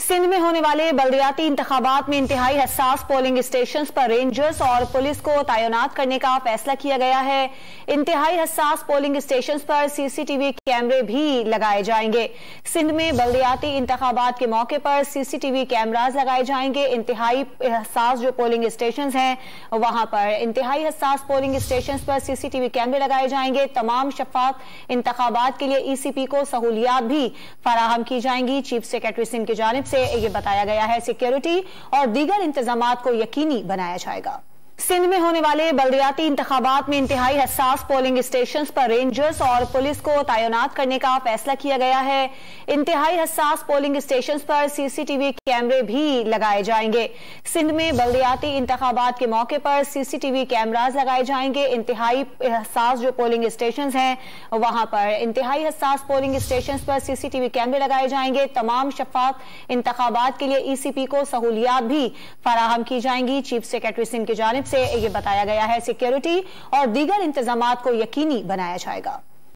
सिंध में होने वाले बल्दियाती इंतखाबात में इंतहाई हसास पोलिंग स्टेशंस पर रेंजर्स और पुलिस को तैनात करने का फैसला किया गया है। इंतहाई हसास पोलिंग स्टेशंस पर सीसीटीवी कैमरे भी लगाए जाएंगे। सिंध में बल्दियाती इंतखाबात के मौके पर सीसीटीवी कैमराज लगाए जाएंगे। इंतहाई हसास जो पोलिंग स्टेशंस हैं वहां पर इंतहाई हसास पोलिंग स्टेशंस पर सीसीटीवी कैमरे लगाए जाएंगे। तमाम शफाफ इंतखाबात के लिए ईसीपी को सहूलियात भी फराहम की जाएंगी। चीफ सेक्रेटरी सिंध की जानिब से ये बताया गया है। सिक्योरिटी और दीगर इंतजामात को यकीनी बनाया जाएगा। सिंध में होने वाले बल्दियाती इंतखाबात में इंतहाई हसास पोलिंग स्टेशंस पर रेंजर्स और पुलिस को तैनात करने का फैसला किया गया है। इंतहाई हसास पोलिंग स्टेशंस पर सीसीटीवी कैमरे भी लगाए जाएंगे। सिंध में बल्दियाती इंतखाबात के मौके पर सीसीटीवी कैमराज लगाए जाएंगे। इंतहाई हसास जो पोलिंग स्टेशंस हैं वहां पर इंतहाई हसास पोलिंग स्टेशंस पर सीसीटीवी कैमरे लगाए जाएंगे। तमाम शफाफ इंतखाबात के लिए ईसीपी को सहूलियात भी फराहम की जाएंगी। चीफ सेक्रेटरी सिंध की जानिब से ये बताया गया है। सिक्योरिटी और दीगर इंतजामात को यकीनी बनाया जाएगा।